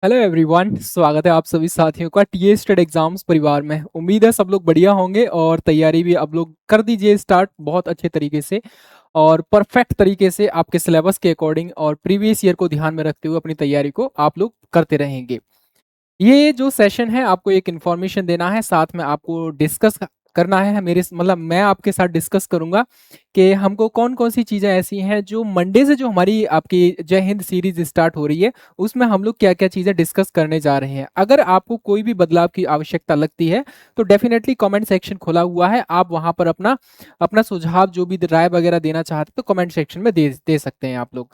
Hello everyone, स्वागत है आप सभी साथियों का टीए स्टेट एग्जाम्स परिवार में। उम्मीद है सब लोग बढ़िया होंगे और तैयारी भी अब लोग कर दीजिए स्टार्ट बहुत अच्छे तरीके से और परफेक्ट तरीके से आपके सिलेबस के अकॉर्डिंग और प्रीवियस ईयर को ध्यान में रखते हुए अपनी तैयारी को आप लोग करते रहेंगे। ये जो सेशन है आपको एक इन्फॉर्मेशन देना है, साथ में आपको डिस्कस करना है। मेरे मतलब मैं आपके साथ डिस्कस करूंगा कि हमको कौन कौन सी चीज़ें ऐसी हैं जो मंडे से जो हमारी आपकी जय हिंद सीरीज स्टार्ट हो रही है उसमें हम लोग क्या क्या चीज़ें डिस्कस करने जा रहे हैं। अगर आपको कोई भी बदलाव की आवश्यकता लगती है तो डेफिनेटली कमेंट सेक्शन खुला हुआ है, आप वहां पर अपना अपना सुझाव जो भी राय वगैरह देना चाहते हैं तो कमेंट सेक्शन में दे सकते हैं आप लोग।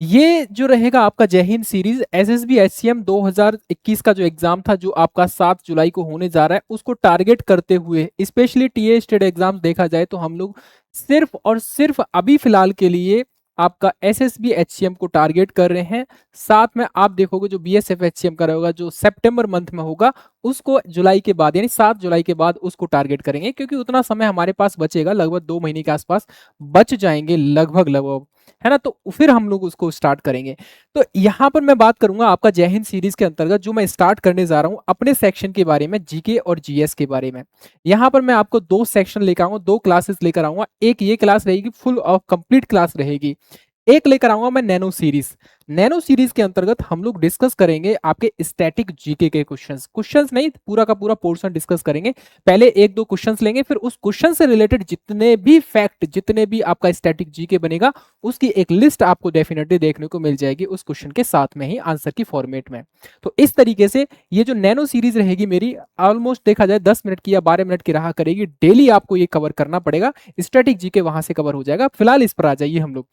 ये जो रहेगा आपका जय हिंद सीरीज एसएसबी एचसीएम 2021 का जो एग्जाम था जो आपका 7 जुलाई को होने जा रहा है उसको टारगेट करते हुए स्पेशली टीए स्टेट एग्जाम देखा जाए तो हम लोग सिर्फ और सिर्फ अभी फिलहाल के लिए आपका एसएसबी एचसीएम को टारगेट कर रहे हैं। साथ में आप देखोगे जो बीएसएफ एचसीएम का रहेगा जो सितंबर मंथ में होगा उसको जुलाई के बाद यानी 7 जुलाई के बाद उसको टारगेट करेंगे, क्योंकि उतना समय हमारे पास बचेगा, लगभग 2 महीने के आसपास बच जाएंगे लगभग लगभग, है ना। तो फिर हम लोग उसको स्टार्ट करेंगे। तो यहां पर मैं बात करूंगा आपका जय हिंद सीरीज के अंतर्गत जो मैं स्टार्ट करने जा रहा हूं अपने सेक्शन के बारे में, जीके और जीएस के बारे में। यहां पर मैं आपको 2 सेक्शन लेकर आऊंगा, 2 क्लासेस लेकर आऊंगा। एक ये क्लास रहेगी फुल और कंप्लीट क्लास रहेगी, एक लेकर आऊंगा मैं नैनो सीरीज। नैनो सीरीज के अंतर्गत हम लोग डिस्कस करेंगे आपके स्टैटिक जीके के क्वेश्चंस, क्वेश्चंस नहीं पूरा का पूरा पोर्शन डिस्कस करेंगे। पहले एक दो क्वेश्चंस लेंगे, फिर उस क्वेश्चन से रिलेटेड जितने भी फैक्ट जितने भी आपका स्टैटिक जीके बनेगा उसकी एक लिस्ट आपको डेफिनेटली देखने को मिल जाएगी उस क्वेश्चन के साथ में ही आंसर की फॉर्मेट में। तो इस तरीके से ये जो नैनो सीरीज रहेगी मेरी ऑलमोस्ट देखा जाए 10 मिनट की या 12 मिनट की रहा करेगी। डेली आपको ये कवर करना पड़ेगा, स्टैटिक जीके वहां से कवर हो जाएगा। फिलहाल इस पर आ जाइए, हम लोग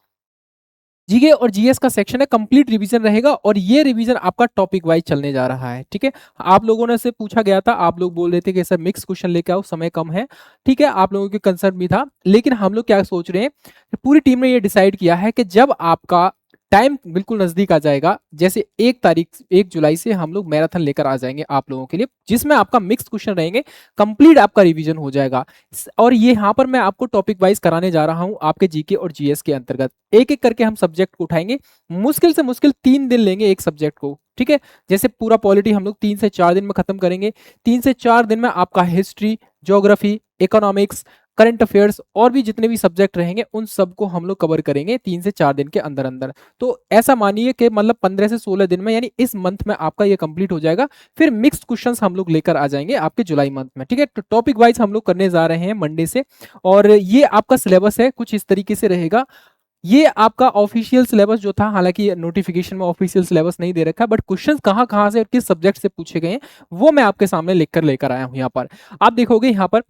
जीके और जीएस का सेक्शन है, कंप्लीट रिवीजन रहेगा और ये रिवीजन आपका टॉपिक वाइज चलने जा रहा है। ठीक है, आप लोगों ने से पूछा गया था, आप लोग बोल रहे थे कि सर मिक्स क्वेश्चन लेके आओ, समय कम है। ठीक है, आप लोगों के कंसर्न भी था, लेकिन हम लोग क्या सोच रहे हैं, पूरी टीम ने ये डिसाइड किया है कि जब आपका टाइम बिल्कुल नजदीक आ जाएगा, जैसे 1 जुलाई से हम लोग मैराथन लेकर आ जाएंगे आप लोगों के लिए, जिसमें आपका मिक्स क्वेश्चन रहेंगे, कंप्लीट आपका रिवीजन हो जाएगा। और ये यहाँ पर मैं आपको टॉपिक वाइज कराने जा रहा हूँ आपके जीके और जीएस के अंतर्गत। एक एक करके हम सब्जेक्ट को उठाएंगे, मुश्किल से मुश्किल 3 दिन लेंगे एक सब्जेक्ट को। ठीक है, जैसे पूरा पॉलिटी हम लोग 3 से 4 दिन में खत्म करेंगे। 3 से 4 दिन में आपका history, geography, economics, current affairs और भी जितने भी सब्जेक्ट रहेंगे उन सबको हम लोग कवर करेंगे 3 से 4 दिन के अंदर अंदर। तो ऐसा मानिए कि मतलब 15 से 16 दिन में, यानी इस मंथ में आपका ये कंप्लीट हो जाएगा। फिर मिक्स्ड क्वेश्चंस हम लोग लेकर आ जाएंगे आपके जुलाई मंथ में। ठीक है, तो टॉपिक वाइज हम लोग करने जा रहे हैं मंडे से। और ये आपका सिलेबस है कुछ इस तरीके से रहेगा। ये आपका ऑफिशियल सिलेबस जो था, हालांकि नोटिफिकेशन में ऑफिशियल सिलेबस नहीं दे रखा है, बट क्वेश्चंस कहां कहां से और किस सब्जेक्ट से पूछे गए हैं वो मैं आपके सामने लिखकर लेकर आया हूं। यहाँ पर आप देखोगे, यहाँ पर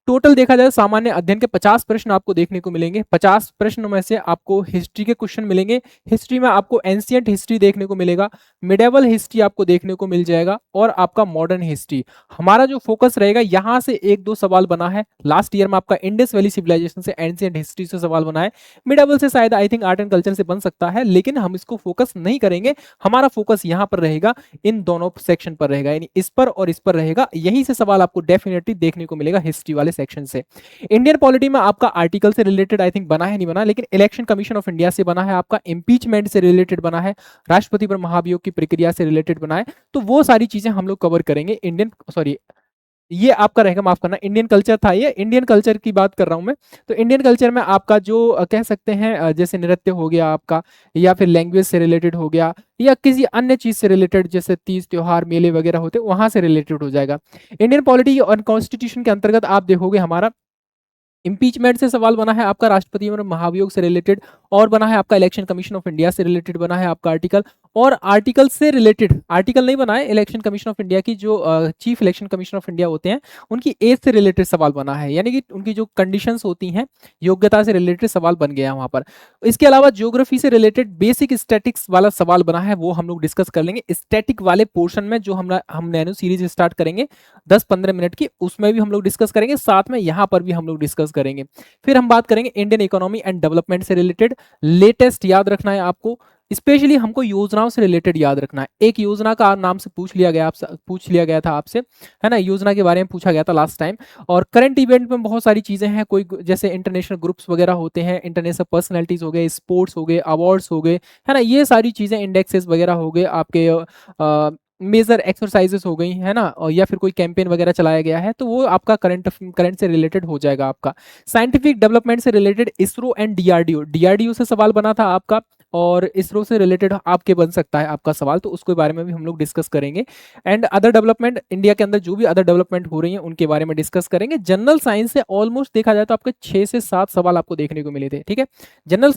टोटल देखा जाए सामान्य अध्ययन के 50 प्रश्न आपको देखने को मिलेंगे। 50 प्रश्न में से आपको हिस्ट्री के क्वेश्चन मिलेंगे। हिस्ट्री में आपको एंशियंट हिस्ट्री देखने को मिलेगा, मिडेवल हिस्ट्री आपको देखने को मिल जाएगा और आपका मॉडर्न हिस्ट्री। हमारा जो फोकस रहेगा, यहां से एक दो सवाल बना है लास्ट ईयर में आपका इंडस वैली सिविलाइजेशन से, एंशियंट हिस्ट्री से सवाल बना है। मिडेवल से शायद I think art and culture से बन सकता है, लेकिन हम इसको फोकस नहीं करेंगे। हमारा फोकस यहाँ पर रहेगा, इन दोनों सेक्शन पर रहेगा, यानी इस पर और इस पर रहेगा। यहीं से सवाल आपको डेफिनेटली देखने को मिलेगा हिस्ट्री वाले सेक्शन से। इंडियन पॉलिटी में आपका आर्टिकल से रिलेटेड आई थिंक बना है, नहीं बना, लेकिन इलेक्शन कमीशन ऑफ इंडिया से बना है, आपका इंपीचमेंट से रिलेटेड बना है, राष्ट्रपति पर महाभियोग की प्रक्रिया से रिलेटेड बना है। तो वो सारी चीजें हम लोग कवर करेंगे। इंडियन सॉरी ये आपका रहेगा, माफ करना, इंडियन कल्चर था, ये इंडियन कल्चर की बात कर रहा हूं मैं। तो इंडियन कल्चर में आपका जो कह सकते हैं जैसे नृत्य हो गया आपका, या फिर लैंग्वेज से रिलेटेड हो गया, या किसी अन्य चीज से रिलेटेड जैसे तीज त्योहार मेले वगैरह होते हैं वहां से रिलेटेड हो जाएगा। इंडियन पॉलिटी और कॉन्स्टिट्यूशन के अंतर्गत आप देखोगे हमारा इम्पीचमेंट से सवाल बना है, आपका राष्ट्रपति और महाभियोग से रिलेटेड, और बना है आपका इलेक्शन कमीशन ऑफ इंडिया से रिलेटेड बना है आपका आर्टिकल, और आर्टिकल से रिलेटेड आर्टिकल नहीं बना है, इलेक्शन कमीशन ऑफ इंडिया की जो chief election commission of India होते हैं उनकी एज से रिलेटेड सवाल बना है, यानी कि उनकी जो कंडीशंस होती हैं योग्यता से रिलेटेड सवाल बन गया वहां पर। इसके अलावा ज्योग्राफी से रिलेटेड बेसिक स्टैटिक्स वाला सवाल बना है, वो हम लोग डिस्कस कर लेंगे स्टैटिक वाले पोर्शन में, जो हम नैनो सीरीज स्टार्ट करेंगे 10-15 मिनट की, उसमें भी हम लोग डिस्कस करेंगे, साथ में यहाँ पर भी हम लोग डिस्कस करेंगे। फिर हम बात करेंगे इंडियन इकोनॉमी एंड डेवलपमेंट से रिलेटेड, लेटेस्ट याद रखना है आपको, स्पेशली हमको योजनाओं से रिलेटेड याद रखना है। एक योजना का नाम से पूछ लिया गया था आपसे, है ना, योजना के बारे में पूछा गया था लास्ट टाइम। और करंट इवेंट में बहुत सारी चीजें हैं, कोई जैसे इंटरनेशनल ग्रुप्स वगैरह होते हैं, इंटरनेशनल पर्सनैलिटीज हो गए, स्पोर्ट्स हो गए, अवार्ड्स हो गए, है ना, ये सारी चीजें, इंडेक्सेस वगैरह हो गए आपके, मेजर एक्सरसाइजेस हो गई है ना, और या फिर कोई कैंपेन वगैरह चलाया गया है तो वो आपका करंट से रिलेटेड हो जाएगा आपका। साइंटिफिक डेवलपमेंट से related ISRO and DRDO, DRDO से सवाल बना था आपका, और इसरो से रिलेटेड आपके बन सकता है आपका सवाल, तो उसके बारे में भी हम लोग डिस्कस करेंगे। एंड अदर डेवलपमेंट, इंडिया के अंदर जो भी अदर डेवलपमेंट हो रही है उनके बारे में डिस्कस करेंगे। जनरल साइंस से ऑलमोस्ट देखा जाए तो आपके 6 से 7 सवाल आपको देखने को मिले थे, ठीक है। जनरल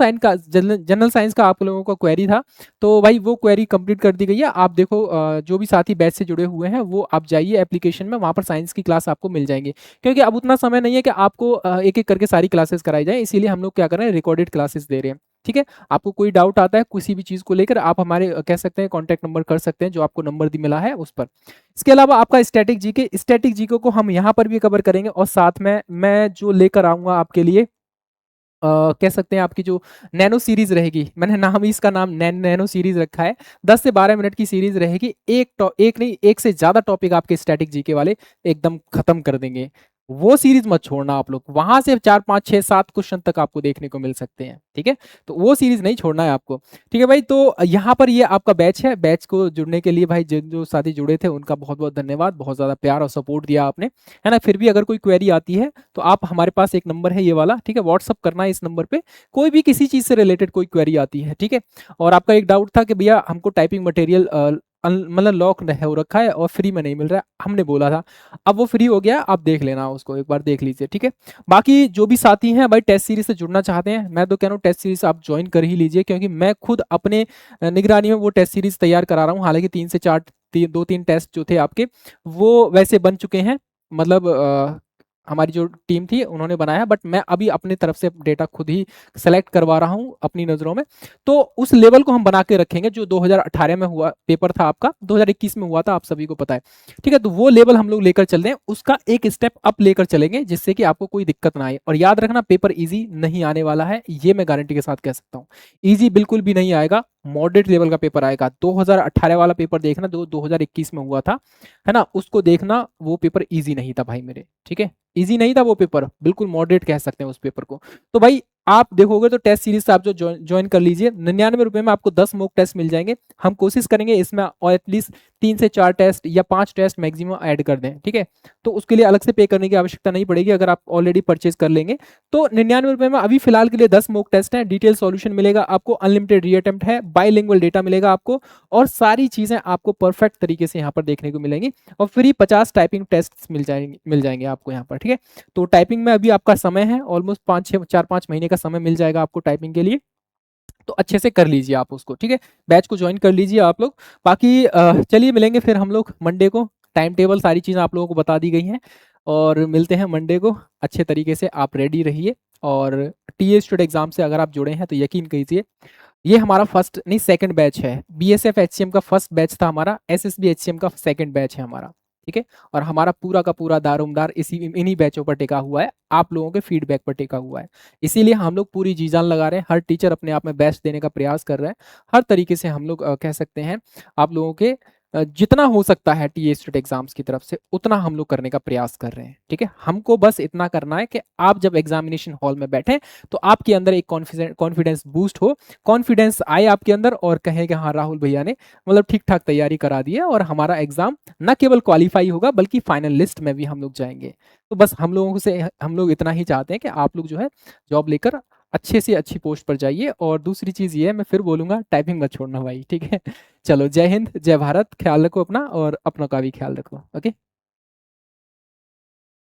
साइंस का आप लोगों का क्वेरी था, तो भाई वो क्वेरी कंप्लीट कर दी गई है। आप देखो जो भी साथी बैच से जुड़े हुए हैं वो आप जाइए एप्लीकेशन में, वहाँ पर साइंस की क्लास आपको मिल जाएंगे, क्योंकि अब उतना समय नहीं है कि आपको एक एक करके सारी क्लासेस कराई जाए, इसीलिए हम लोग क्या कर रहे हैं, रिकॉर्डेड क्लासेस दे रहे हैं, ठीक है। आपको कोई डाउट आता है किसी भी चीज़ को लेकर, आप हमारे कह सकते हैं कॉन्टैक्ट नंबर कर सकते हैं, जो आपको नंबर मिला है उस पर। इसके अलावा आपका स्टैटिक जीके को हम यहाँ पर भी कवर करेंगे, और साथ में मैं जो लेकर आऊँगा आपके लिए कह सकते हैं आपकी जो नैनो सीरीज रहेगी, मैंने नाम ही इसका नाम नैनो सीरीज रखा है। 10 से 12 मिनट की सीरीज रहेगी, एक नहीं एक से ज्यादा टॉपिक आपके स्टैटिक जीके वाले एकदम खत्म कर देंगे। वो सीरीज मत छोड़ना आप लोग, वहां से 4 5 6 7 क्वेश्चन तक आपको देखने को मिल सकते हैं, ठीक है। तो वो सीरीज नहीं छोड़ना है आपको, ठीक है भाई। तो यहाँ पर ये आपका बैच है, बैच को जुड़ने के लिए भाई जिन जो साथी जुड़े थे उनका बहुत बहुत धन्यवाद, बहुत ज्यादा प्यार और सपोर्ट दिया आपने, है ना। फिर भी अगर कोई क्वेरी आती है तो आप, हमारे पास एक नंबर है ये वाला, ठीक है, व्हाट्सअप करना है इस नंबर पे, कोई भी किसी चीज से रिलेटेड कोई क्वेरी आती है, ठीक है। और आपका एक डाउट था कि भैया हमको टाइपिंग मटेरियल मतलब लॉक हो रखा है और फ्री में नहीं मिल रहा है, हमने बोला था, अब वो फ्री हो गया, आप देख लेना उसको, एक बार देख लीजिए, ठीक है। बाकी जो भी साथी हैं भाई टेस्ट सीरीज से जुड़ना चाहते हैं, मैं तो कह रहा हूँ टेस्ट सीरीज आप ज्वाइन कर ही लीजिए, क्योंकि मैं खुद अपने निगरानी में वो टेस्ट सीरीज तैयार करा रहा हूँ। हालांकि 3 से 4 2-3 टेस्ट जो थे आपके वो वैसे बन चुके हैं, मतलब हमारी जो टीम थी उन्होंने बनाया, बट मैं अभी अपनी तरफ से डेटा खुद ही सेलेक्ट करवा रहा हूं अपनी नज़रों में। तो उस लेवल को हम बना के रखेंगे जो 2018 में हुआ पेपर था आपका, 2021 में हुआ था, आप सभी को पता है, ठीक है। तो वो लेवल हम लोग लेकर चल रहे हैं, उसका एक स्टेप अप लेकर चलेंगे, जिससे कि आपको कोई दिक्कत ना आए। और याद रखना पेपर ईजी नहीं आने वाला है, ये मैं गारंटी के साथ कह सकता हूँ। ईजी बिल्कुल भी नहीं आएगा, मॉडरेट लेवल का पेपर आएगा। 2018 वाला पेपर देखना, 2021 में हुआ था, है ना, उसको देखना, वो पेपर ईजी नहीं था भाई मेरे, ठीक है। इजी नहीं था वो पेपर, बिल्कुल मॉडरेट कह सकते हैं उस पेपर को। तो भाई आप देखोगे तो टेस्ट सीरीज से आप जो ज्वाइन कर लीजिए, 99 रुपए में आपको 10 मॉक टेस्ट मिल जाएंगे। हम कोशिश करेंगे इसमें और एटलीस्ट 3 से 4 टेस्ट या 5 टेस्ट मैक्सिमम ऐड कर दें, ठीक है। तो उसके लिए अलग से पे करने की आवश्यकता नहीं पड़ेगी, अगर आप ऑलरेडी परचेज कर लेंगे तो। 99 रुपए में अभी फिलहाल के लिए 10 मॉक टेस्ट हैं, डिटेल सॉल्यूशन मिलेगा आपको, अनलिमिटेड री अटेम्प्ट है, बाईलिंगुअल डेटा मिलेगा आपको, और सारी चीजें आपको परफेक्ट तरीके से यहाँ पर देखने को मिलेंगी, और फ्री 50 टाइपिंग टेस्ट मिल जाएंगे आपको यहाँ पर, ठीक है। तो टाइपिंग में अभी आपका समय है ऑलमोस्ट 4-5 महीने का समय मिल जाएगा आपको टाइपिंग के लिए, तो अच्छे से कर लीजिए आप उसको, ठीक है। बैच को ज्वाइन कर लीजिए आप लोग। बाकी चलिए मिलेंगे फिर हम लोग मंडे को, टाइम टेबल सारी चीज़ें आप लोगों को बता दी गई हैं, और मिलते हैं मंडे को। अच्छे तरीके से आप रेडी रहिए, और टी ए स्टूडेंट एग्जाम से अगर आप जुड़े हैं तो यकीन कीजिए, ये हमारा फर्स्ट नहीं सेकंड बैच है। बीएसएफ एचसीएम का फर्स्ट बैच था हमारा, एसएसबी एचसीएम का सेकंड बैच है हमारा, ठीक है। और हमारा पूरा का पूरा दारोमदार इन्हीं बैचों पर टिका हुआ है, आप लोगों के फीडबैक पर टिका हुआ है। इसीलिए हम लोग पूरी जी जान लगा रहे हैं, हर टीचर अपने आप में बेस्ट देने का प्रयास कर रहे हैं, हर तरीके से हम लोग कह सकते हैं आप लोगों के जितना हो सकता है टीए स्टेट एग्जाम्स की तरफ से उतना हम लोग करने का प्रयास कर रहे हैं, ठीक है। हमको बस इतना करना है कि आप जब एग्जामिनेशन हॉल में बैठे तो आपके अंदर एक कॉन्फिडेंस बूस्ट हो, कॉन्फिडेंस आए आपके अंदर, और कहें कि हाँ राहुल भैया ने मतलब ठीक ठाक तैयारी करा दी है, और हमारा एग्जाम न केवल क्वालिफाई होगा बल्कि फाइनल लिस्ट में भी हम लोग जाएंगे। तो बस हम लोग इतना ही चाहते हैं कि आप लोग जो है जॉब लेकर अच्छे से अच्छी पोस्ट पर जाइए। और दूसरी चीज़ ये है, मैं फिर बोलूंगा, टाइपिंग मत छोड़ना भाई, ठीक है। चलो, जय हिंद, जय भारत, ख्याल रखो अपना, और अपनों का भी ख्याल रखो, ओके।